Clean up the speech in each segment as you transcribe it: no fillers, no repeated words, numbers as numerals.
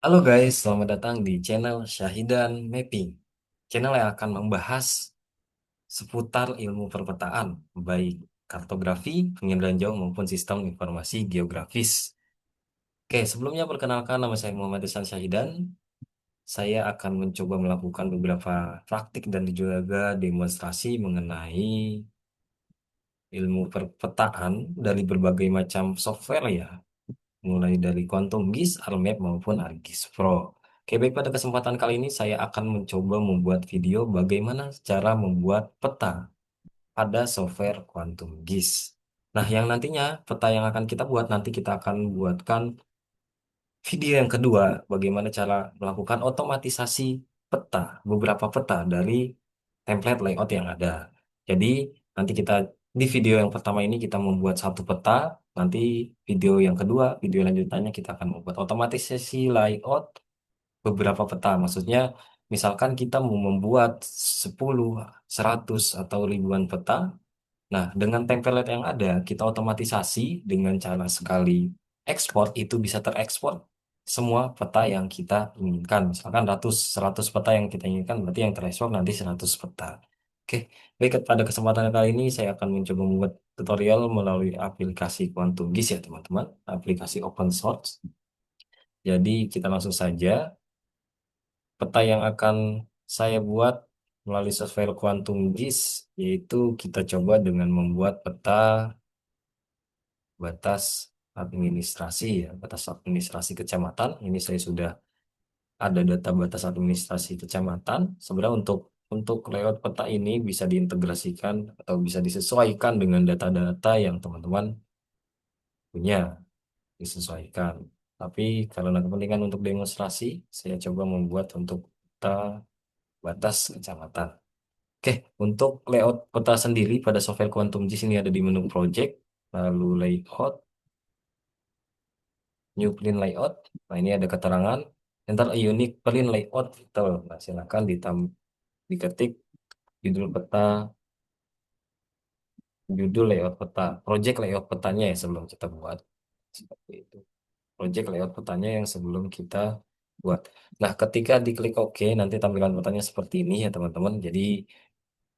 Halo guys, selamat datang di channel Syahidan Mapping. Channel yang akan membahas seputar ilmu perpetaan, baik kartografi, pengiraan jauh maupun sistem informasi geografis. Oke, sebelumnya perkenalkan nama saya Muhammad Ihsan Syahidan. Saya akan mencoba melakukan beberapa praktik dan juga demonstrasi mengenai ilmu perpetaan dari berbagai macam software ya, mulai dari Quantum Gis, ArcMap maupun ArcGIS Pro. Oke, baik pada kesempatan kali ini saya akan mencoba membuat video bagaimana cara membuat peta pada software Quantum Gis. Nah, yang nantinya peta yang akan kita buat nanti kita akan buatkan video yang kedua, bagaimana cara melakukan otomatisasi peta, beberapa peta dari template layout yang ada. Jadi, nanti kita di video yang pertama ini kita membuat satu peta, nanti video yang kedua, video lanjutannya kita akan membuat otomatisasi layout beberapa peta. Maksudnya, misalkan kita mau membuat 10, 100 atau ribuan peta, nah, dengan template yang ada, kita otomatisasi dengan cara sekali ekspor, itu bisa terekspor semua peta yang kita inginkan. Misalkan 100 peta yang kita inginkan, berarti yang terekspor nanti 100 peta. Oke, baik pada kesempatan kali ini saya akan mencoba membuat tutorial melalui aplikasi Quantum GIS ya teman-teman, aplikasi open source. Jadi kita langsung saja, peta yang akan saya buat melalui software Quantum GIS, yaitu kita coba dengan membuat peta batas administrasi ya, batas administrasi kecamatan. Ini saya sudah ada data batas administrasi kecamatan. Sebenarnya untuk layout peta ini bisa diintegrasikan atau bisa disesuaikan dengan data-data yang teman-teman punya, disesuaikan. Tapi karena kepentingan untuk demonstrasi, saya coba membuat untuk peta batas kecamatan. Oke, untuk layout peta sendiri pada software Quantum GIS ini ada di menu Project, lalu Layout, New Clean Layout. Nah, ini ada keterangan enter a unique clean layout fill. Nah, silakan diketik judul peta, judul layout peta, project layout petanya ya sebelum kita buat. Seperti itu. Project layout petanya yang sebelum kita buat. Nah, ketika diklik OK, nanti tampilan petanya seperti ini ya teman-teman. Jadi,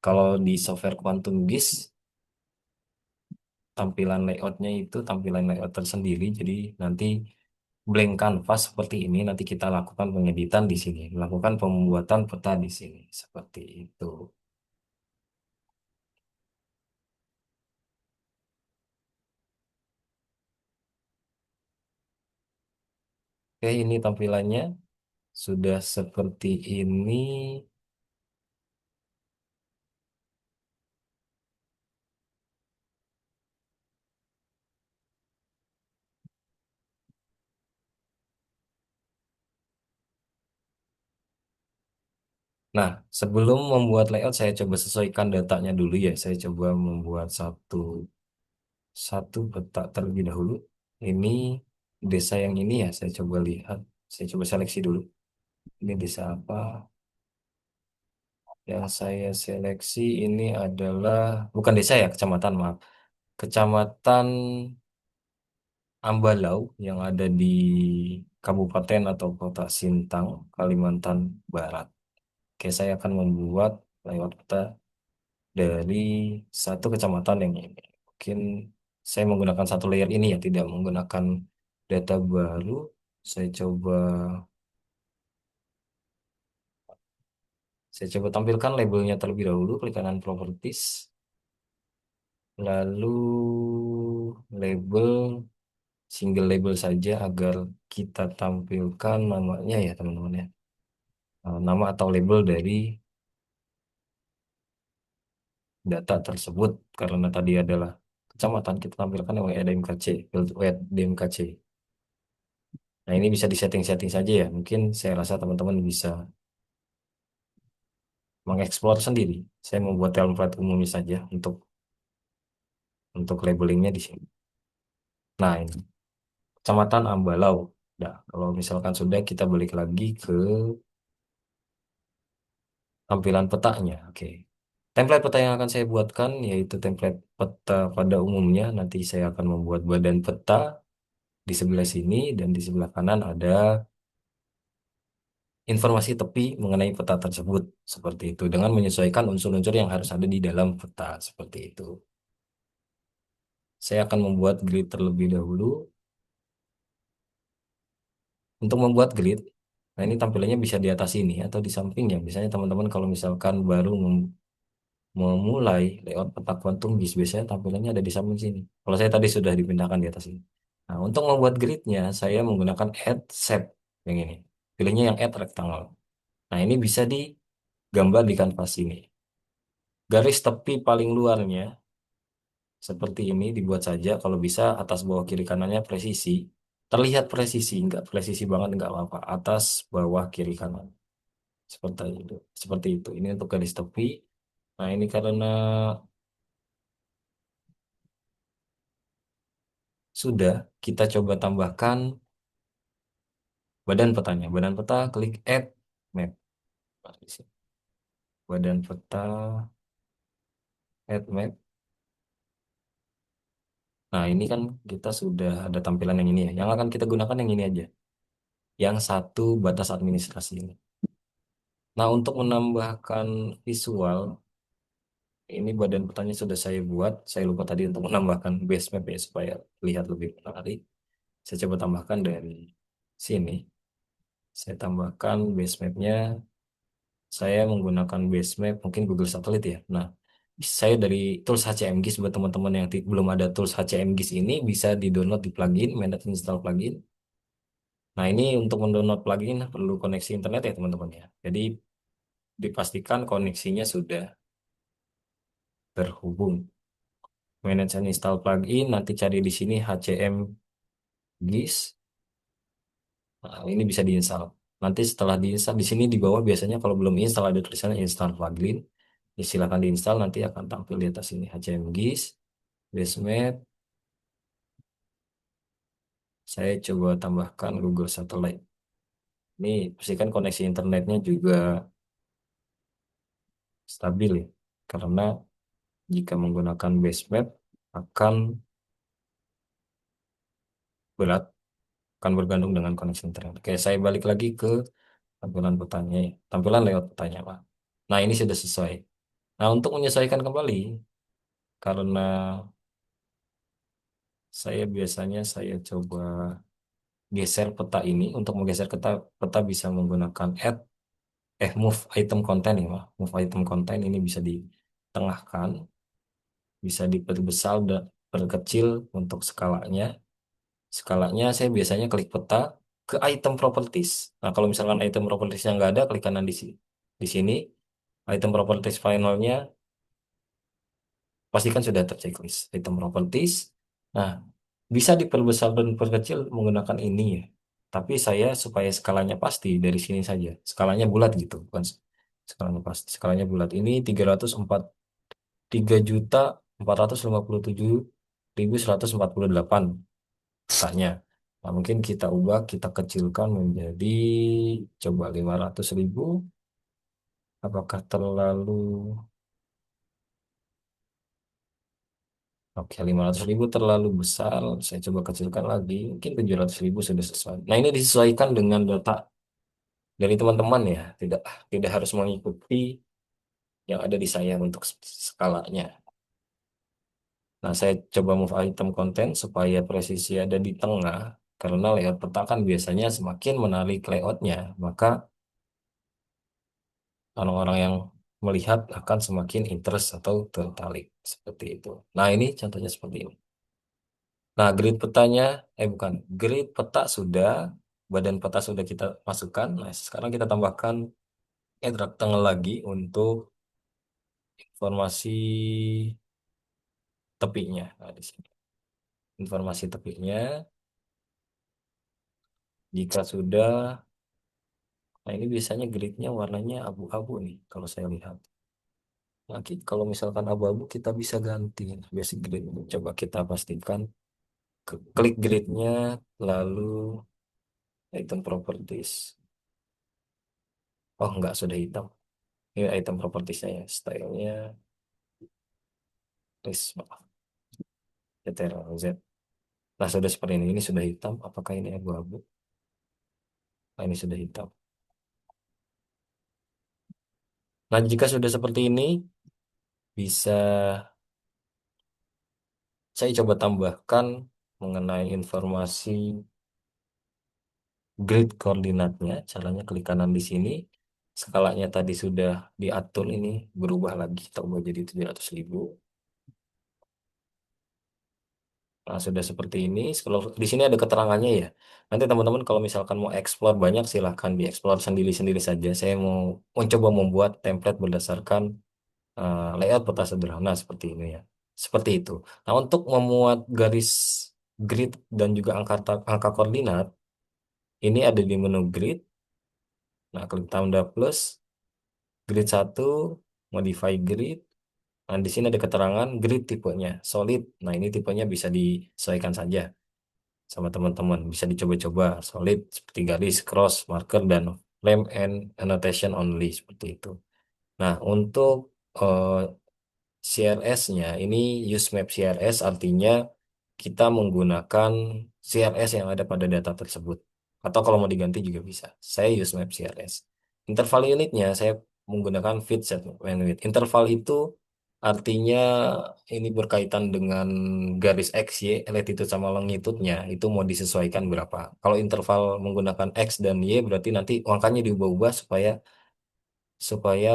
kalau di software Quantum GIS, tampilan layoutnya itu tampilan layout tersendiri. Jadi, nanti blank canvas seperti ini nanti kita lakukan pengeditan di sini, melakukan pembuatan peta di sini seperti itu. Oke, ini tampilannya sudah seperti ini. Nah, sebelum membuat layout saya coba sesuaikan datanya dulu ya. Saya coba membuat satu peta terlebih dahulu. Ini desa yang ini ya, saya coba lihat. Saya coba seleksi dulu. Ini desa apa? Yang saya seleksi ini adalah bukan desa ya, kecamatan, maaf. Kecamatan Ambalau yang ada di Kabupaten atau Kota Sintang, Kalimantan Barat. Oke, saya akan membuat layout peta dari satu kecamatan yang ini. Mungkin saya menggunakan satu layer ini ya, tidak menggunakan data baru. Saya coba saya coba tampilkan labelnya terlebih dahulu, klik kanan properties, lalu label single label saja agar kita tampilkan namanya ya teman-teman ya. Nama atau label dari data tersebut karena tadi adalah kecamatan kita tampilkan WADMKC, build WADMKC. Nah, ini bisa disetting-setting saja ya. Mungkin saya rasa teman-teman bisa mengeksplor sendiri. Saya membuat template umumnya saja untuk labelingnya di sini. Nah, ini Kecamatan Ambalau. Nah, kalau misalkan sudah kita balik lagi ke tampilan petanya. Oke. Template peta yang akan saya buatkan yaitu template peta pada umumnya. Nanti saya akan membuat badan peta di sebelah sini dan di sebelah kanan ada informasi tepi mengenai peta tersebut seperti itu dengan menyesuaikan unsur-unsur yang harus ada di dalam peta seperti itu. Saya akan membuat grid terlebih dahulu. Untuk membuat grid, nah ini tampilannya bisa di atas ini atau di sampingnya. Misalnya teman-teman kalau misalkan baru memulai layout peta kuantum GIS, biasanya tampilannya ada di samping sini. Kalau saya tadi sudah dipindahkan di atas ini. Nah, untuk membuat gridnya, saya menggunakan add shape yang ini. Pilihnya yang add rectangle. Nah, ini bisa digambar di kanvas ini. Garis tepi paling luarnya seperti ini dibuat saja. Kalau bisa atas bawah kiri kanannya presisi. Terlihat presisi, nggak presisi banget nggak apa-apa. Atas bawah kiri kanan. Seperti itu. Seperti itu. Ini untuk garis tepi. Nah, ini karena sudah, kita coba tambahkan badan petanya. Badan peta, klik add map. Nah, di sini. Badan peta, add map. Nah, ini kan kita sudah ada tampilan yang ini ya. Yang akan kita gunakan yang ini aja. Yang satu batas administrasi ini. Nah, untuk menambahkan visual, ini badan petanya sudah saya buat. Saya lupa tadi untuk menambahkan base map ya, supaya lihat lebih menarik. Saya coba tambahkan dari sini. Saya tambahkan base mapnya. Saya menggunakan base map, mungkin Google Satellite ya. Nah, saya dari tools HCMGIS, buat teman-teman yang belum ada tools HCMGIS ini, bisa di-download di plugin, manage install plugin. Nah, ini untuk mendownload plugin perlu koneksi internet ya teman-teman ya. Jadi dipastikan koneksinya sudah terhubung. Manage and install plugin, nanti cari di sini HCMGIS. Nah, ini bisa diinstal. Nanti setelah diinstal di sini di bawah biasanya kalau belum install ada tulisannya install plugin. Ya, silakan diinstal, nanti akan tampil di atas ini HCMGIS, Basemap. Saya coba tambahkan Google Satellite. Ini pastikan koneksi internetnya juga stabil ya. Karena jika menggunakan Basemap akan berat, akan bergantung dengan koneksi internet. Oke, saya balik lagi ke tampilan petanya, ya. Tampilan lewat petanya, Pak. Nah, ini sudah sesuai. Nah, untuk menyesuaikan kembali, karena saya coba geser peta ini. Untuk menggeser peta, peta bisa menggunakan move item content ya, Pak. Move item content ini bisa ditengahkan, bisa diperbesar dan perkecil untuk skalanya. Skalanya saya biasanya klik peta ke item properties. Nah, kalau misalkan item propertiesnya nggak ada, klik kanan di sini. Di sini, item properties finalnya pastikan sudah terchecklist. Item properties. Nah, bisa diperbesar dan diperkecil menggunakan ini ya. Tapi saya supaya skalanya pasti dari sini saja. Skalanya bulat gitu, bukan skalanya pasti. Skalanya bulat. Ini 304.457.148 katanya. Nah, mungkin kita ubah, kita kecilkan menjadi coba 500.000. Apakah terlalu... Oke, 500.000 terlalu besar. Saya coba kecilkan lagi. Mungkin 700.000 sudah sesuai. Nah, ini disesuaikan dengan data dari teman-teman ya. Tidak tidak harus mengikuti yang ada di saya untuk skalanya. Nah, saya coba move item content supaya presisi ada di tengah. Karena layout peta kan biasanya semakin menarik layoutnya, maka orang-orang yang melihat akan semakin interest atau tertarik seperti itu. Nah, ini contohnya seperti ini. Nah, grid petanya, bukan, grid peta sudah, badan peta sudah kita masukkan. Nah, sekarang kita tambahkan add rectangle lagi untuk informasi tepinya. Nah, di sini informasi tepinya. Jika sudah, nah ini biasanya gridnya warnanya abu-abu nih, kalau saya lihat. Nah, kalau misalkan abu-abu kita bisa ganti basic grid. Coba kita pastikan, klik gridnya, lalu item properties. Oh, enggak, sudah hitam. Ini item propertiesnya ya, stylenya, list, maaf, Ctrl Z. Nah, sudah seperti ini. Ini sudah hitam. Apakah ini abu-abu? Nah, ini sudah hitam. Nah, jika sudah seperti ini, bisa saya coba tambahkan mengenai informasi grid koordinatnya. Caranya klik kanan di sini. Skalanya tadi sudah diatur, ini berubah lagi, kita ubah jadi 700.000. Nah, sudah seperti ini. Kalau di sini ada keterangannya ya. Nanti teman-teman kalau misalkan mau explore banyak, silahkan dieksplor sendiri-sendiri saja. Saya mau mencoba membuat template berdasarkan layout peta sederhana seperti ini ya. Seperti itu. Nah, untuk memuat garis grid dan juga angka koordinat, ini ada di menu grid. Nah, klik tanda plus, grid satu, modify grid. Nah, di sini ada keterangan grid tipenya solid. Nah, ini tipenya bisa disesuaikan saja sama teman-teman. Bisa dicoba-coba solid seperti garis, cross, marker, dan flame and annotation only seperti itu. Nah, untuk eh, CRS-nya ini use map CRS, artinya kita menggunakan CRS yang ada pada data tersebut. Atau kalau mau diganti juga bisa. Saya use map CRS. Interval unitnya saya menggunakan fit set bandwidth. Interval itu artinya ini berkaitan dengan garis X, Y, latitude sama longitude-nya itu mau disesuaikan berapa. Kalau interval menggunakan X dan Y berarti nanti angkanya diubah-ubah supaya supaya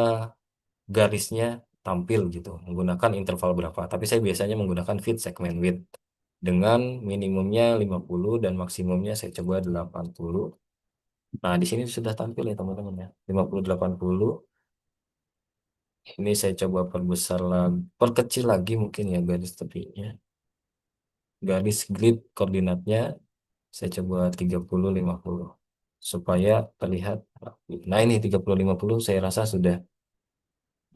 garisnya tampil gitu, menggunakan interval berapa. Tapi saya biasanya menggunakan fit segment width dengan minimumnya 50 dan maksimumnya saya coba 80. Nah, di sini sudah tampil ya teman-teman ya. 50 80. Ini saya coba perbesar lagi, perkecil lagi mungkin ya garis tepinya. Garis grid koordinatnya saya coba 30 50 supaya terlihat rapi. Nah, ini 30 50 saya rasa sudah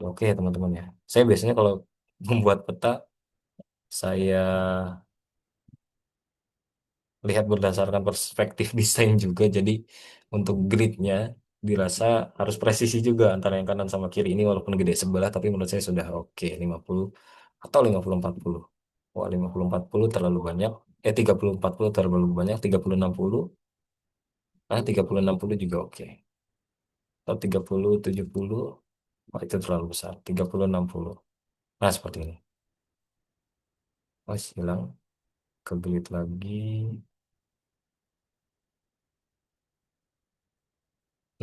oke ya teman-teman ya. Saya biasanya kalau membuat peta, saya lihat berdasarkan perspektif desain juga. Jadi untuk gridnya dirasa harus presisi juga antara yang kanan sama kiri. Ini walaupun gede sebelah, tapi menurut saya sudah oke. 50 atau 50 40. Wah, 50 40 terlalu banyak. 30 40 terlalu banyak. 30 60. Nah, 30 60 juga oke. Atau 30 70. Wah, itu terlalu besar. 30 60. Nah, seperti ini. Oh, hilang ke grid lagi.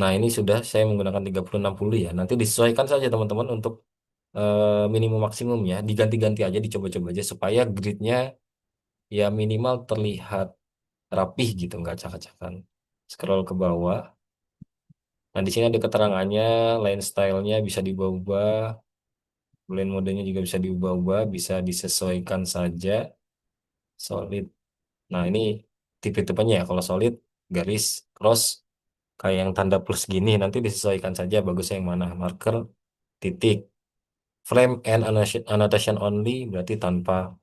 Nah, ini sudah saya menggunakan 30 60 ya. Nanti disesuaikan saja teman-teman untuk minimum maksimumnya. Diganti-ganti aja, dicoba-coba aja supaya gridnya ya minimal terlihat rapih gitu, nggak acak-acakan. Scroll ke bawah. Nah, di sini ada keterangannya, line stylenya bisa diubah-ubah, blend modenya juga bisa diubah-ubah, bisa disesuaikan saja. Solid. Nah, ini tipe-tipenya ya. Kalau solid, garis, cross, kayak yang tanda plus gini, nanti disesuaikan saja bagusnya yang mana. Marker, titik. Frame and annotation only berarti tanpa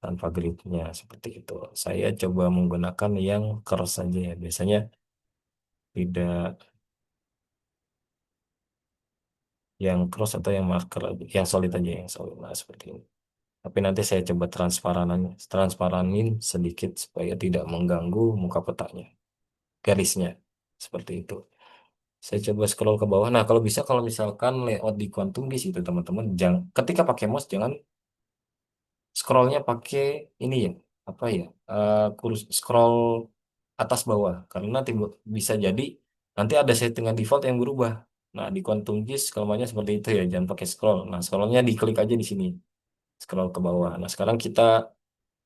tanpa gridnya seperti itu. Saya coba menggunakan yang cross saja ya. Biasanya tidak yang cross atau yang marker aja, yang solid aja yang solid. Nah, seperti ini. Tapi nanti saya coba transparanin sedikit supaya tidak mengganggu muka petanya, garisnya. Seperti itu. Saya coba scroll ke bawah. Nah, kalau bisa kalau misalkan layout di Quantum di situ teman-teman, jangan ketika pakai mouse jangan scrollnya pakai ini ya, apa ya, kurus scroll atas bawah karena bisa jadi nanti ada settingan default yang berubah. Nah, di Quantum Gis kelemahannya seperti itu ya, jangan pakai scroll. Nah, scrollnya diklik aja di sini, scroll ke bawah. Nah, sekarang kita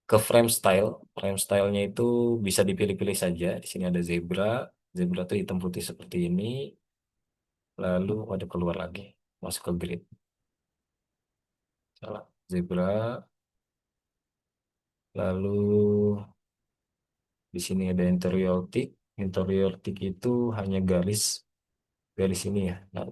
ke frame style. Frame stylenya itu bisa dipilih-pilih saja. Di sini ada zebra. Zebra itu hitam putih seperti ini. Lalu ada keluar lagi, masuk ke grid. Salah. Zebra. Lalu di sini ada interior tick. Interior tick itu hanya garis garis ini ya. Nah,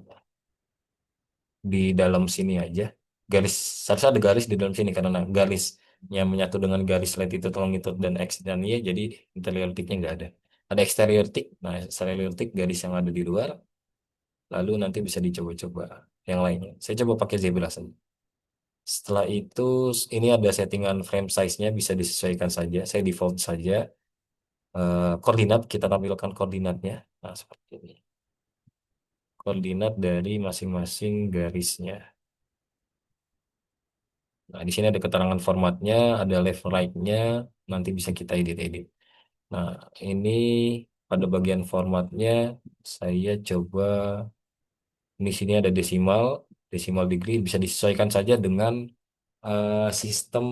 di dalam sini aja. Garis seharusnya ada garis di dalam sini karena garisnya menyatu dengan garis latitude, longitude dan X dan Y. Jadi interior ticknya nggak ada. Ada exterior tick. Nah, exterior tick garis yang ada di luar. Lalu nanti bisa dicoba-coba yang lainnya. Saya coba pakai zebra saja. Setelah itu ini ada settingan frame size-nya bisa disesuaikan saja. Saya default saja. Koordinat kita tampilkan koordinatnya. Nah, seperti ini. koordinat dari masing-masing garisnya. Nah, di sini ada keterangan formatnya, ada left right-nya, nanti bisa kita edit-edit. Nah, ini pada bagian formatnya, saya coba, di sini ada desimal, desimal degree, bisa disesuaikan saja dengan sistem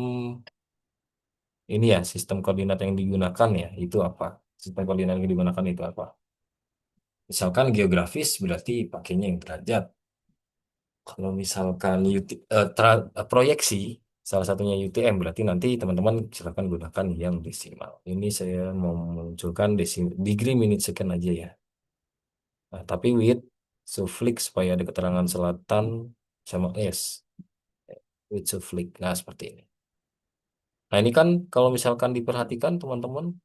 ini ya, sistem koordinat yang digunakan ya, itu apa? Sistem koordinat yang digunakan itu apa? Misalkan geografis berarti pakainya yang derajat. Kalau misalkan proyeksi, salah satunya UTM, berarti nanti teman-teman silakan gunakan yang desimal. Ini saya mau munculkan degree minute second aja ya. Nah, tapi with suffix supaya ada keterangan selatan sama S. With suffix. Nah, seperti ini. Nah, ini kan kalau misalkan diperhatikan teman-teman,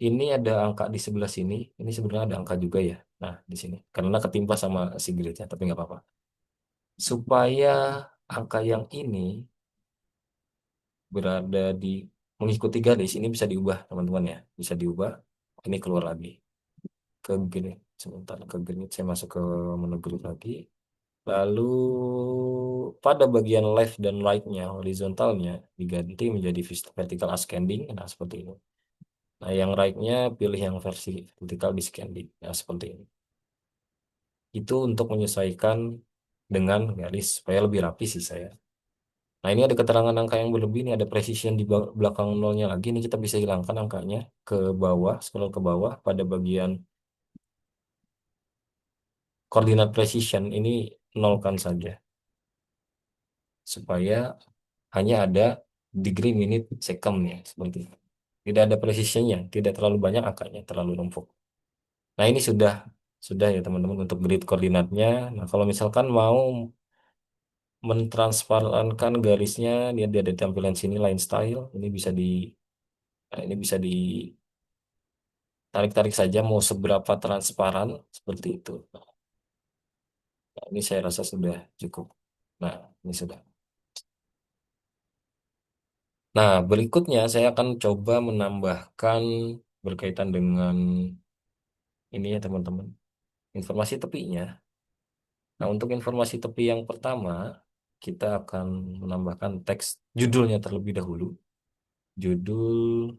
ini ada angka di sebelah sini. Ini sebenarnya ada angka juga ya. Nah, di sini. Karena ketimpa sama si gridnya, tapi nggak apa-apa. Supaya angka yang ini berada di mengikuti garis ini bisa diubah teman-teman ya, bisa diubah. Ini keluar lagi ke grid, sebentar, ke grid saya masuk ke menu grid lagi, lalu pada bagian left dan right-nya, horizontalnya diganti menjadi vertical ascending. Nah, seperti ini. Nah, yang right-nya pilih yang versi vertical descending. Nah, seperti ini. Itu untuk menyesuaikan dengan garis supaya lebih rapi sih saya. Nah, ini ada keterangan angka yang berlebih, ini ada precision di belakang nolnya lagi. Ini kita bisa hilangkan angkanya ke bawah, scroll ke bawah pada bagian koordinat precision ini nolkan saja supaya hanya ada degree, minute, second ya seperti itu. Tidak ada precisionnya, tidak terlalu banyak angkanya, terlalu numpuk. Nah, ini sudah ya teman-teman untuk grid koordinatnya. Nah, kalau misalkan mau mentransparankan garisnya, dia ada di tampilan sini line style, ini bisa di nah, ini bisa di tarik-tarik saja mau seberapa transparan seperti itu. Nah, ini saya rasa sudah cukup. Nah, ini sudah. Nah, berikutnya saya akan coba menambahkan berkaitan dengan ini ya teman-teman, informasi tepinya. Nah, untuk informasi tepi yang pertama, kita akan menambahkan teks judulnya terlebih dahulu. Judul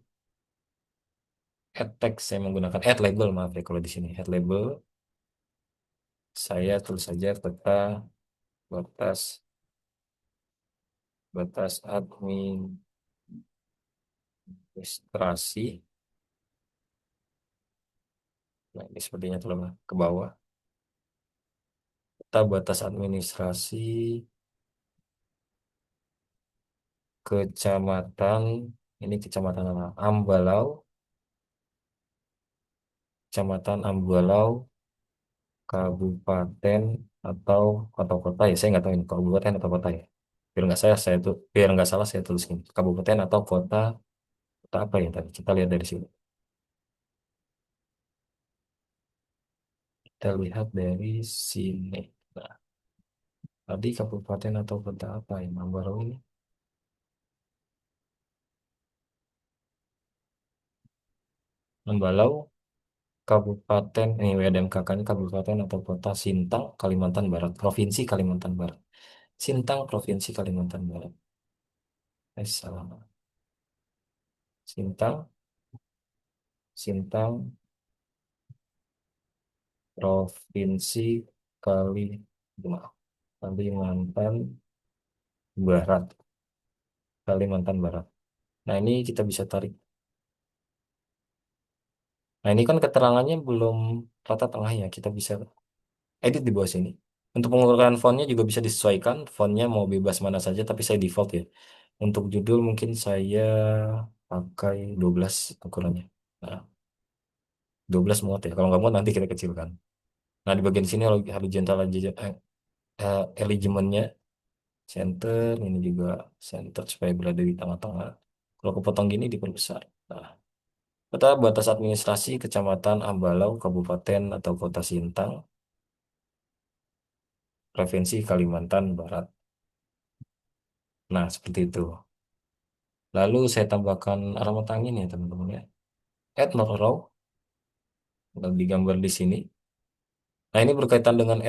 add text, saya menggunakan add label, maaf ya kalau di sini add label. Saya tulis saja peta batas batas administrasi. Nah, ini sepertinya telah ke bawah. Peta batas administrasi kecamatan, ini kecamatan apa? Ambalau, kecamatan Ambalau, kabupaten atau kota ya. Saya nggak tahu ini kabupaten atau kota ya. Biar nggak salah saya tulis ini kabupaten atau kota, kota apa ya tadi? Kita lihat dari sini. Kita lihat dari sini. Nah, tadi kabupaten atau kota apa ya? Ambalau ini. Ambalau, Kabupaten, ini WDMKK-nya Kabupaten atau Kota Sintang, Kalimantan Barat, Provinsi Kalimantan Barat. Sintang, Provinsi Kalimantan Barat. Salah. Sintang, Sintang, Provinsi Kali, maaf, Kalimantan Barat, Kalimantan Barat. Nah, ini kita bisa tarik. Nah, ini kan keterangannya belum rata tengahnya. Kita bisa edit di bawah sini. Untuk pengurutan fontnya juga bisa disesuaikan. Fontnya mau bebas mana saja, tapi saya default ya. Untuk judul mungkin saya pakai 12 ukurannya. Nah, 12 muat ya. Kalau nggak muat nanti kita kecilkan. Nah, di bagian sini horizontal aja alignment-nya center, ini juga center supaya berada di tengah-tengah. Kalau kepotong gini diperbesar. Nah, peta batas administrasi Kecamatan Ambalau, Kabupaten atau Kota Sintang, Provinsi Kalimantan Barat. Nah, seperti itu. Lalu saya tambahkan alamat angin ya teman-teman ya. Add not allow, digambar di sini. Nah, ini berkaitan dengan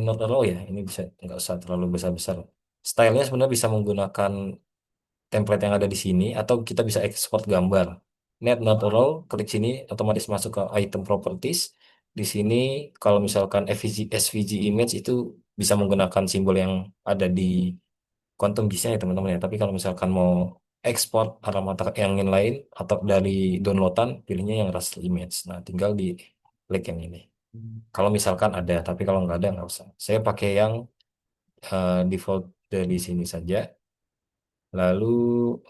not at all ya. Ini bisa nggak usah terlalu besar-besar. Stylenya sebenarnya bisa menggunakan template yang ada di sini atau kita bisa ekspor gambar. Net not at all, klik sini otomatis masuk ke item properties. Di sini kalau misalkan SVG image itu bisa menggunakan simbol yang ada di quantum gis ya teman-teman ya. Tapi kalau misalkan mau ekspor alamat yang lain atau dari downloadan, pilihnya yang raster image. Nah, tinggal di klik yang ini. Kalau misalkan ada, tapi kalau nggak ada nggak usah. Saya pakai yang default dari sini saja. Lalu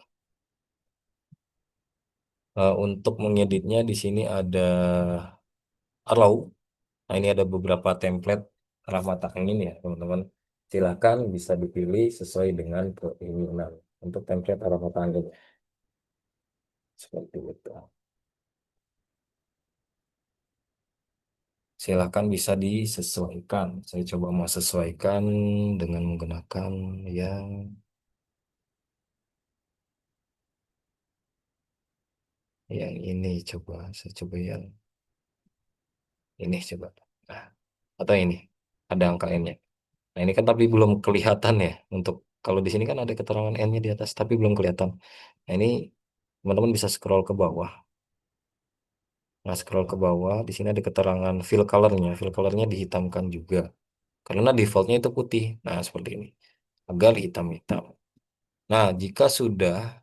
untuk mengeditnya di sini ada Arrow. Nah, ini ada beberapa template arah mata angin ya, teman-teman. Silakan bisa dipilih sesuai dengan keinginan untuk template arah mata angin seperti itu. Silakan bisa disesuaikan. Saya coba mau sesuaikan dengan menggunakan yang ini coba. Saya coba yang ini coba. Nah, atau ini ada angka N-nya. Nah, ini kan tapi belum kelihatan ya untuk kalau di sini kan ada keterangan N-nya di atas tapi belum kelihatan. Nah, ini teman-teman bisa scroll ke bawah. Nah, scroll ke bawah, di sini ada keterangan fill colornya. Fill colornya dihitamkan juga. Karena defaultnya itu putih. Nah, seperti ini. Agar hitam-hitam. Nah, jika sudah,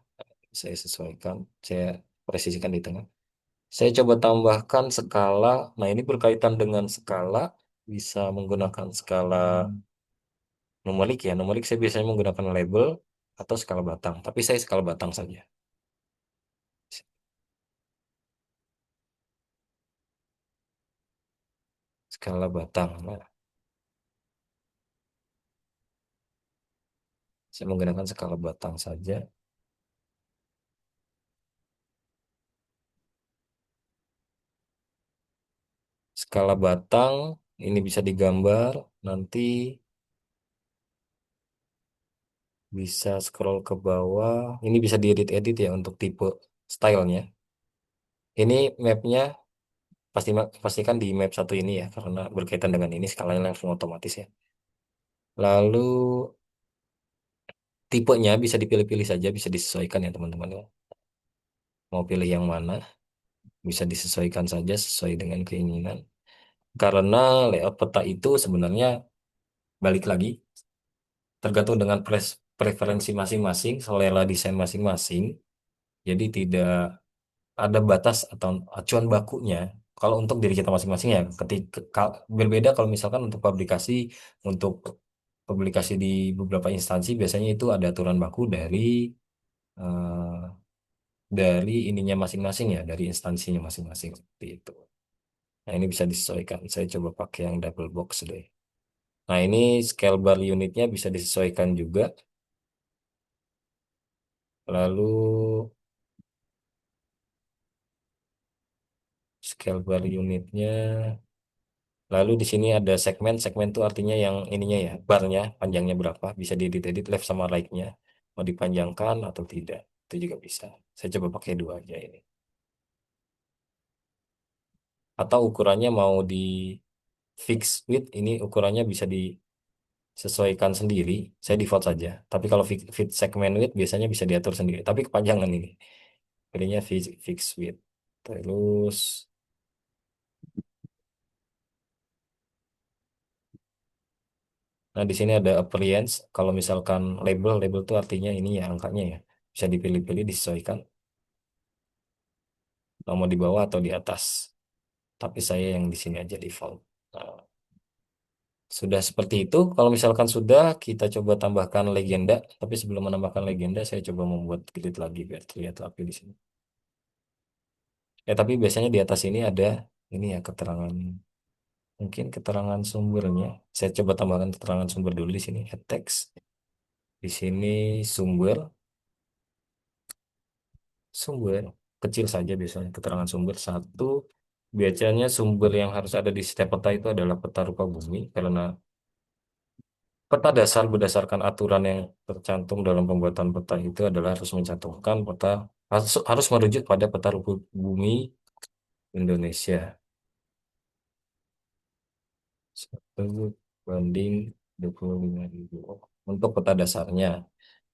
saya sesuaikan. Saya presisikan di tengah. Saya coba tambahkan skala. Nah, ini berkaitan dengan skala. Bisa menggunakan skala numerik ya. Numerik saya biasanya menggunakan label atau skala batang. Tapi saya skala batang saja. Skala batang. Nah, saya menggunakan skala batang saja. Skala batang ini bisa digambar. Nanti bisa scroll ke bawah. Ini bisa diedit-edit ya untuk tipe stylenya. Ini mapnya pastikan di map satu ini ya karena berkaitan dengan ini skalanya langsung otomatis ya. Lalu tipenya bisa dipilih-pilih saja, bisa disesuaikan ya teman-teman ya. Mau pilih yang mana bisa disesuaikan saja sesuai dengan keinginan. Karena layout peta itu sebenarnya balik lagi tergantung dengan preferensi masing-masing, selera desain masing-masing. Jadi tidak ada batas atau acuan bakunya kalau untuk diri kita masing-masing ya ketika berbeda kalau misalkan untuk publikasi di beberapa instansi biasanya itu ada aturan baku dari ininya masing-masing ya dari instansinya masing-masing seperti itu. Nah, ini bisa disesuaikan. Saya coba pakai yang double box deh. Nah, ini scale bar unitnya bisa disesuaikan juga. Lalu scale bar unitnya. Lalu di sini ada segmen. Segmen itu artinya yang ininya ya, barnya panjangnya berapa. Bisa diedit-edit left sama right-nya. Mau dipanjangkan atau tidak. Itu juga bisa. Saya coba pakai dua aja ini. Atau ukurannya mau di fix width, ini ukurannya bisa disesuaikan sendiri. Saya default saja. Tapi kalau fit segment width biasanya bisa diatur sendiri. Tapi kepanjangan ini. Pilihnya fix width. Terus, nah di sini ada appearance. Kalau misalkan label itu artinya ini ya angkanya ya. Bisa dipilih-pilih, disesuaikan. Mau di bawah atau di atas. Tapi saya yang di sini aja default. Nah, sudah seperti itu. Kalau misalkan sudah, kita coba tambahkan legenda. Tapi sebelum menambahkan legenda, saya coba membuat grid lagi biar terlihat rapi di sini. Ya, tapi biasanya di atas ini ada ini ya keterangan, mungkin keterangan sumbernya. Saya coba tambahkan keterangan sumber dulu di sini. Add text. Di sini sumber kecil saja biasanya keterangan sumber satu. Biasanya sumber yang harus ada di setiap peta itu adalah peta rupa bumi karena peta dasar berdasarkan aturan yang tercantum dalam pembuatan peta itu adalah harus mencantumkan harus merujuk pada peta rupa bumi Indonesia 1 banding 25.000 untuk peta dasarnya.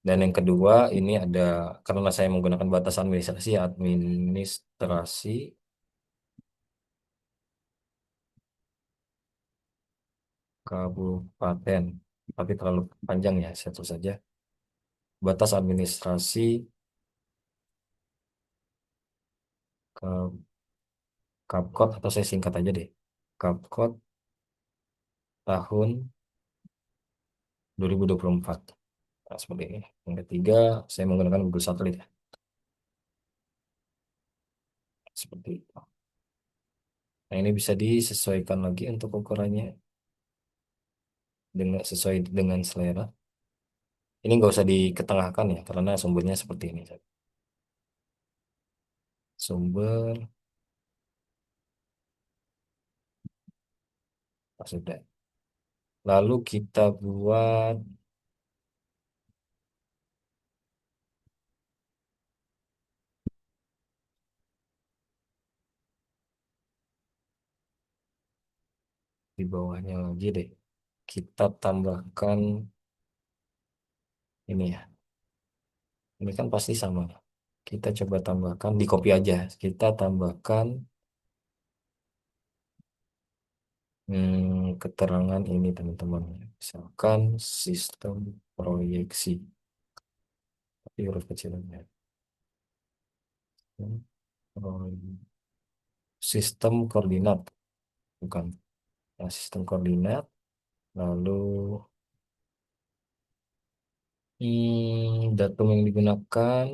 Dan yang kedua ini ada, karena saya menggunakan batas administrasi kabupaten, tapi terlalu panjang ya, saya tulis saja batas administrasi ke Kapkot, atau saya singkat aja deh, Kapkot tahun 2024. Nah, seperti ini. Yang ketiga, saya menggunakan Google Satelit ya. Seperti itu. Nah, ini bisa disesuaikan lagi untuk ukurannya dengan sesuai dengan selera. Ini nggak usah diketengahkan ya, karena sumbernya seperti ini. Sumber, ah, sudah. Lalu kita buat di bawahnya lagi deh. Kita tambahkan ini ya. Ini kan pasti sama. Kita coba tambahkan, di copy aja. Kita tambahkan keterangan ini teman-teman. Misalkan sistem proyeksi. Tapi huruf kecilnya. Sistem koordinat. Bukan. Nah, sistem koordinat. Lalu datum yang digunakan.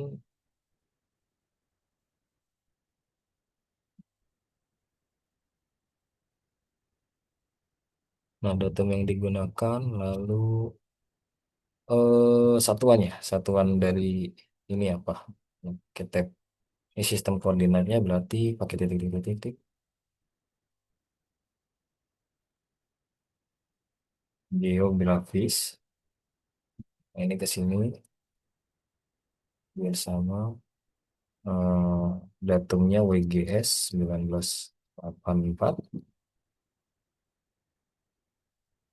Nah, datum yang digunakan. Lalu satuan ya. Satuan dari ini apa? Kita ini sistem koordinatnya berarti pakai titik-titik-titik. Geografis. Nah, ini ke sini biar sama. eh, Datumnya WGS 1984,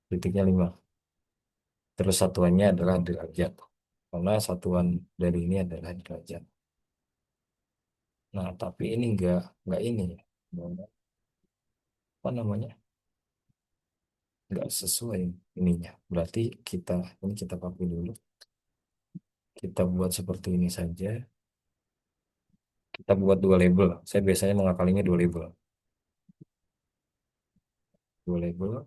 titiknya 5. Terus satuannya adalah derajat. Karena satuan dari ini adalah derajat. Nah, tapi ini enggak ini ya. Nggak- Apa namanya? Enggak sesuai ininya. Berarti ini kita copy dulu. Kita buat seperti ini saja. Kita buat dua label. Saya biasanya mengakalinya dua label. Dua label.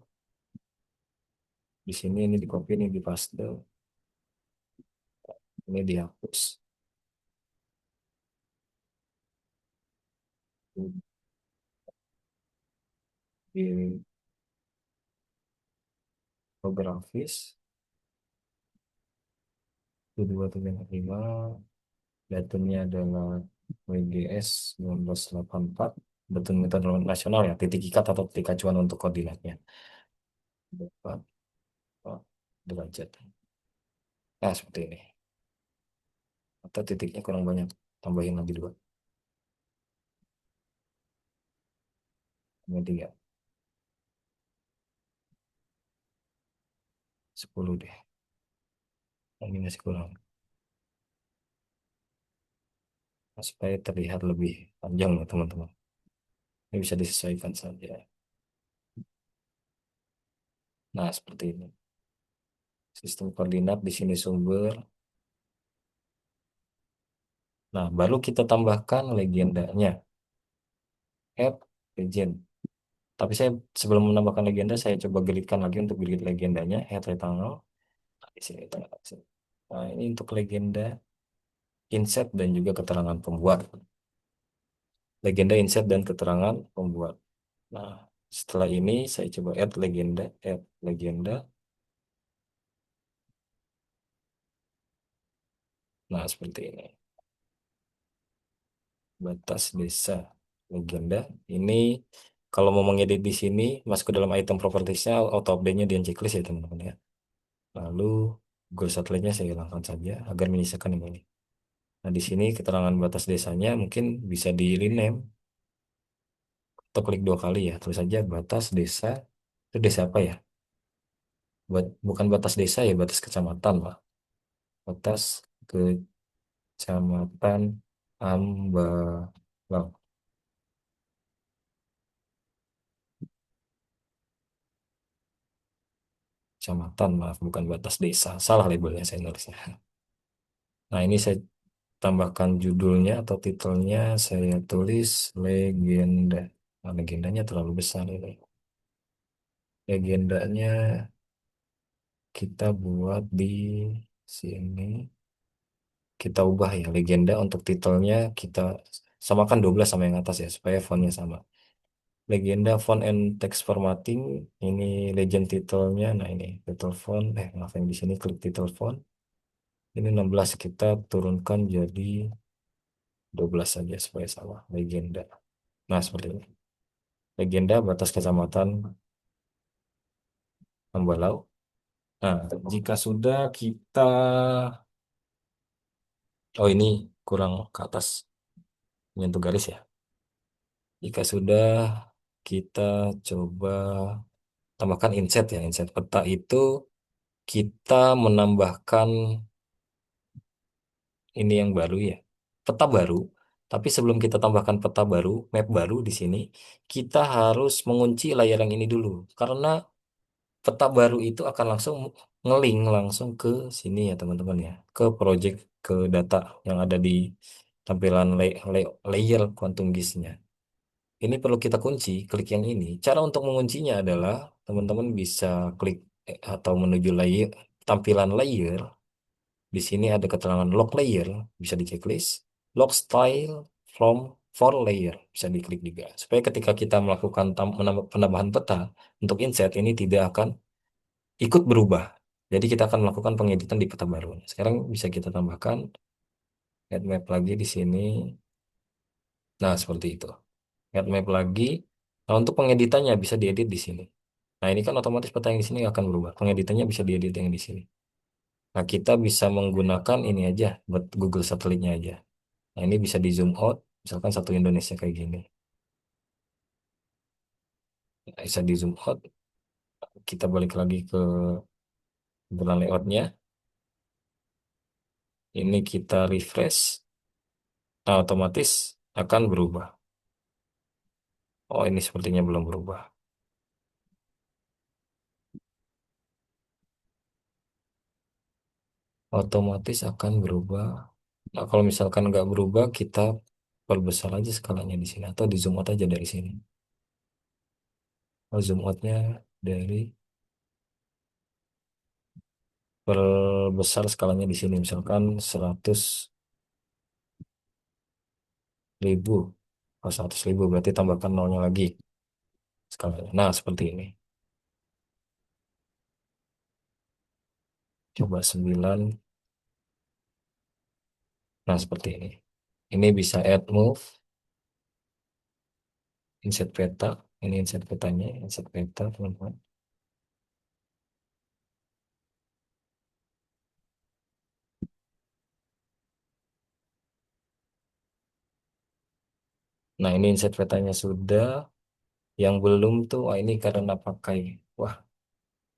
Di sini ini di copy, ini di paste. Ini dihapus. Di geografis. 2705. Datumnya adalah WGS 1984. Datum metode nasional ya. Titik ikat atau titik acuan untuk koordinatnya. Dapat derajat. Nah, seperti ini. Atau titiknya kurang banyak. Tambahin lagi 2. Ini 3. 10 deh. Ini masih kurang. Nah, supaya terlihat lebih panjang ya teman-teman. Ini bisa disesuaikan saja. Nah, seperti ini. Sistem koordinat di sini sumber. Nah, baru kita tambahkan legendanya. Add legend. Tapi saya sebelum menambahkan legenda, saya coba gelitkan lagi untuk gelit legendanya. Head retangel. Di sini tengah. Nah, ini untuk legenda, insert, dan juga keterangan pembuat. Legenda, insert, dan keterangan pembuat. Nah, setelah ini saya coba add legenda. Nah, seperti ini. Batas desa legenda. Ini kalau mau mengedit di sini, masuk ke dalam item propertiesnya, auto update-nya di checklist ya teman-teman ya. Lalu Google Satellite-nya saya hilangkan saja agar menyisakan yang ini. Nah, di sini keterangan batas desanya mungkin bisa di rename atau klik 2 kali ya. Tulis saja batas desa Itu desa apa ya? Bukan batas desa ya, batas kecamatan, Pak. Batas kecamatan Ambalang. Kecamatan, maaf, bukan batas desa. Salah labelnya saya nulisnya. Nah, ini saya tambahkan judulnya atau titelnya, saya tulis legenda. Nah, legendanya terlalu besar ini. Legendanya kita buat di sini. Kita ubah ya, legenda untuk titelnya kita samakan 12 sama yang atas ya, supaya fontnya sama. Legenda font and text formatting, ini legend titelnya. Nah, ini title font, maaf yang di sini klik title font. Ini 16 kita turunkan jadi 12 saja supaya sama. Legenda. Nah, seperti ini. Legenda batas kecamatan Hambalau. Nah, jika sudah kita, oh ini kurang ke atas menyentuh garis ya. Jika sudah, kita coba tambahkan inset ya. Inset peta itu kita menambahkan ini yang baru ya. Peta baru. Tapi sebelum kita tambahkan peta baru, map baru di sini, kita harus mengunci layar yang ini dulu. Karena peta baru itu akan langsung ngeling langsung ke sini ya teman-teman ya. Ke project, ke data yang ada di tampilan layer quantum GIS-nya. Ini perlu kita kunci, klik yang ini. Cara untuk menguncinya adalah teman-teman bisa klik atau menuju layer, tampilan layer. Di sini ada keterangan lock layer, bisa di checklist. Lock style from for layer, bisa diklik juga. Supaya ketika kita melakukan penambahan peta untuk inset ini tidak akan ikut berubah. Jadi kita akan melakukan pengeditan di peta baru. Sekarang bisa kita tambahkan add map lagi di sini. Nah, seperti itu. Add map lagi. Nah, untuk pengeditannya bisa diedit di sini. Nah, ini kan otomatis peta yang di sini akan berubah. Pengeditannya bisa diedit yang di sini. Nah, kita bisa menggunakan ini aja buat Google satelitnya aja. Nah, ini bisa di zoom out, misalkan satu Indonesia kayak gini. Nah, bisa di zoom out, kita balik lagi ke bulan layoutnya. Ini kita refresh, nah, otomatis akan berubah. Oh, ini sepertinya belum berubah. Otomatis akan berubah. Nah, kalau misalkan nggak berubah, kita perbesar aja skalanya di sini atau di zoom out aja dari sini. Oh, zoom outnya dari perbesar skalanya di sini, misalkan 100.000. Oh, 100.000 berarti tambahkan nolnya lagi skalanya. Nah, seperti ini. Coba 9. Nah, seperti ini. Ini bisa add move, insert peta. Ini insert petanya, insert peta, teman-teman. Nah, ini insert petanya sudah. Yang belum tuh, ini karena pakai, wah,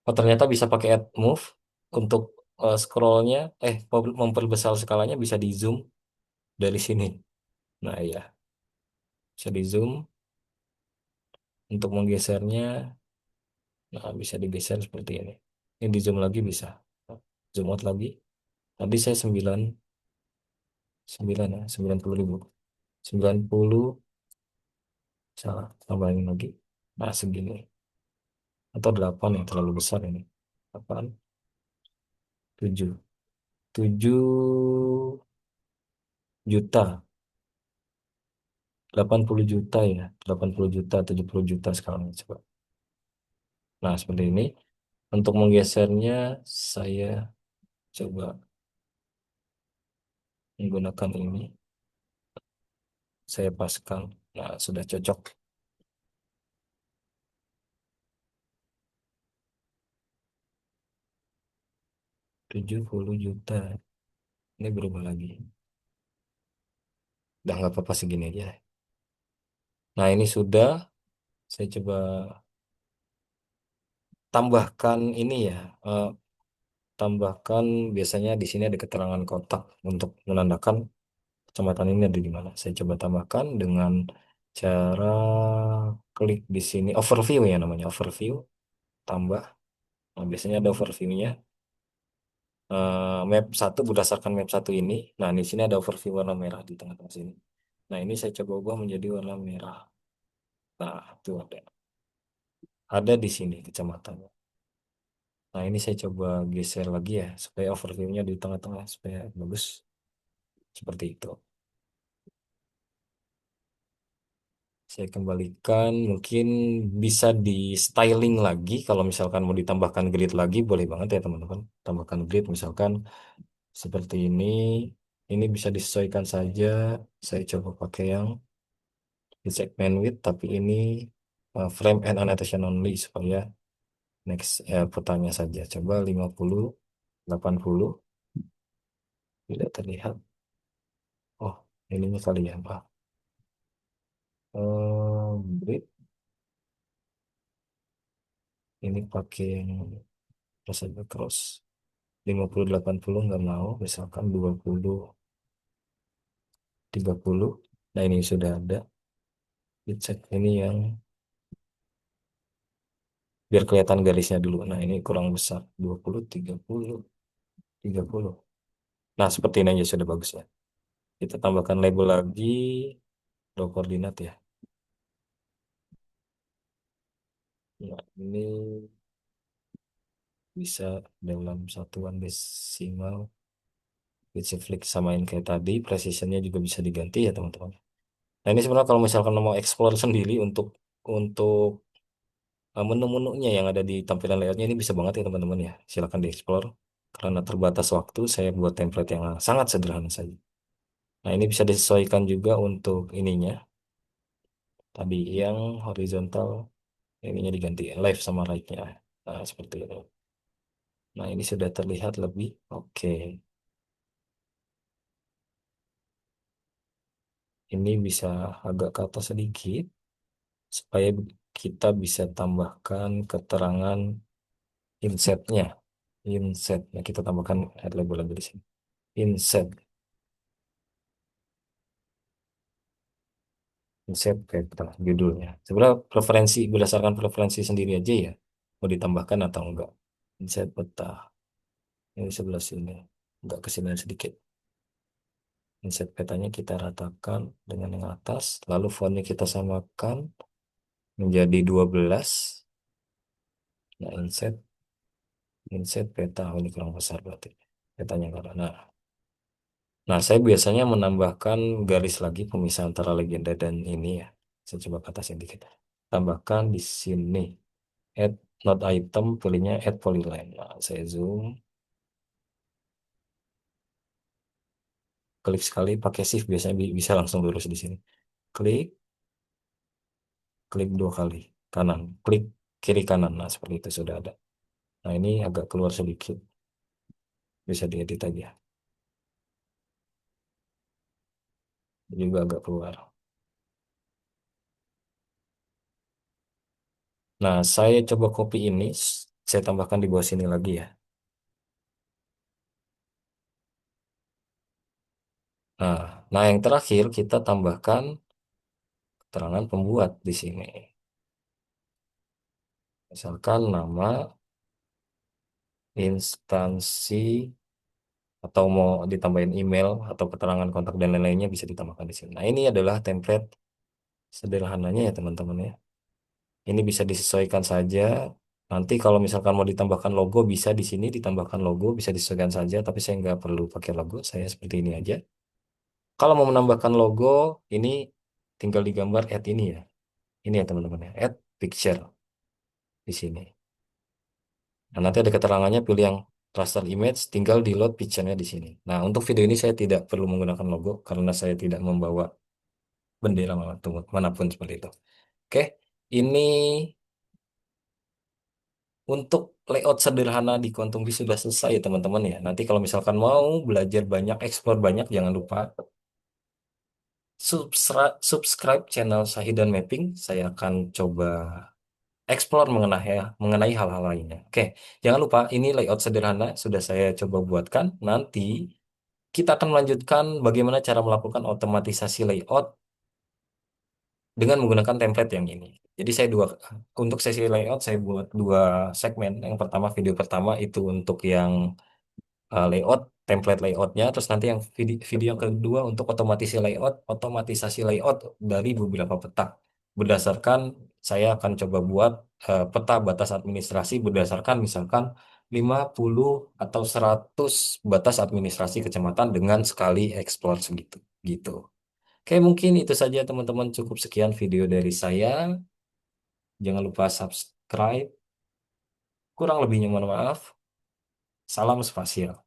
oh ternyata bisa pakai add move untuk scrollnya, memperbesar skalanya bisa di zoom dari sini. Nah, ya, bisa di zoom untuk menggesernya. Nah, bisa digeser seperti ini. Ini di zoom lagi bisa. Zoom out lagi. Tadi saya 9 ya, 90.000. 90, salah, tambahin lagi. Nah, segini. Atau 8 yang terlalu besar ini. 8, 7. 7 juta. 80 juta ya. 80 juta, 70 juta sekarang. Coba. Nah, seperti ini. Untuk menggesernya, saya coba menggunakan ini. Saya paskan. Nah, sudah cocok. 70 juta. Ini berubah lagi. Udah nggak apa-apa segini aja. Nah, ini sudah. Saya coba tambahkan ini ya, eh, tambahkan biasanya di sini ada keterangan kotak untuk menandakan kecamatan ini ada di mana. Saya coba tambahkan dengan cara klik di sini overview ya namanya overview, tambah. Nah, biasanya ada overview-nya. Map satu berdasarkan map satu ini. Nah, di sini ada overview warna merah di tengah-tengah sini. Nah, ini saya coba ubah menjadi warna merah. Nah, itu ada. Ada di sini kecamatannya. Nah, ini saya coba geser lagi ya, supaya overview-nya di tengah-tengah, supaya bagus. Seperti itu. Saya kembalikan, mungkin bisa di styling lagi. Kalau misalkan mau ditambahkan grid lagi, boleh banget ya teman-teman. Tambahkan grid, misalkan seperti ini. Ini bisa disesuaikan saja. Saya coba pakai yang di segmen width, tapi ini frame and annotation only, supaya next putanya saja. Coba 50, 80, tidak terlihat. Oh, ininya kali ya, Pak. Grid, ini pakai yang saja cross. 50, 80 nggak mau, misalkan 20, 30. Nah, ini sudah ada. Dicek ini yang biar kelihatan garisnya dulu. Nah, ini kurang besar. 20, 30, 30. Nah, seperti ini aja sudah bagus ya. Kita tambahkan label lagi, dua koordinat ya. Nah, ini bisa dalam satuan desimal. With shift samain kayak tadi, precisionnya juga bisa diganti ya teman-teman. Nah, ini sebenarnya kalau misalkan mau explore sendiri untuk menu-menunya yang ada di tampilan layoutnya ini bisa banget ya teman-teman ya. Silahkan dieksplor. Karena terbatas waktu, saya buat template yang sangat sederhana saja. Nah, ini bisa disesuaikan juga untuk ininya. Tadi yang horizontal, ininya diganti left sama right-nya. Nah, seperti itu. Nah, ini sudah terlihat lebih oke. Ini bisa agak ke atas sedikit, supaya kita bisa tambahkan keterangan inset-nya. Inset. Nah, kita tambahkan head label lagi di sini. Inset. Inset kayak judulnya. Sebenarnya preferensi berdasarkan preferensi sendiri aja ya. Mau ditambahkan atau enggak. Inset peta. Ini sebelah sini. Enggak kesinian sedikit. Inset petanya kita ratakan dengan yang atas. Lalu fontnya kita samakan menjadi 12. Nah, inset peta. Oh, ini kurang besar berarti. Petanya enggak ada. Nah, saya biasanya menambahkan garis lagi pemisah antara legenda dan ini ya. Saya coba atasin dikit. Tambahkan di sini. Add not item, pilihnya add polyline. Nah, saya zoom, klik sekali, pakai shift biasanya bisa langsung lurus di sini. Klik, klik dua kali, kanan, klik kiri kanan. Nah, seperti itu sudah ada. Nah, ini agak keluar sedikit, bisa diedit aja. Juga agak keluar. Nah, saya coba copy ini, saya tambahkan di bawah sini lagi ya. Nah, nah, yang terakhir kita tambahkan keterangan pembuat di sini. Misalkan nama instansi, atau mau ditambahin email atau keterangan kontak dan lain-lainnya bisa ditambahkan di sini. Nah, ini adalah template sederhananya ya teman-teman ya. Ini bisa disesuaikan saja. Nanti kalau misalkan mau ditambahkan logo bisa di sini ditambahkan logo, bisa disesuaikan saja. Tapi saya nggak perlu pakai logo, saya seperti ini aja. Kalau mau menambahkan logo, ini tinggal digambar add ini ya. Ini ya teman-teman ya, add picture di sini. Nah, nanti ada keterangannya, pilih yang raster image, tinggal di load picture-nya di sini. Nah, untuk video ini saya tidak perlu menggunakan logo karena saya tidak membawa bendera manapun seperti itu. Oke, ini untuk layout sederhana di Quantum V sudah selesai ya teman-teman ya. Nanti kalau misalkan mau belajar banyak, explore banyak, jangan lupa subscribe channel Syahidan Mapping. Saya akan coba explore mengenai hal-hal lainnya. Oke, jangan lupa ini layout sederhana sudah saya coba buatkan. Nanti kita akan melanjutkan bagaimana cara melakukan otomatisasi layout dengan menggunakan template yang ini. Jadi saya untuk sesi layout saya buat dua segmen. Yang pertama video pertama itu untuk yang layout, template layoutnya, terus nanti yang video yang kedua untuk otomatisasi layout dari beberapa peta. Berdasarkan saya akan coba buat peta batas administrasi berdasarkan misalkan 50 atau 100 batas administrasi kecamatan dengan sekali explore segitu. Gitu. Oke, mungkin itu saja teman-teman. Cukup sekian video dari saya. Jangan lupa subscribe. Kurang lebihnya mohon maaf. Salam spasial.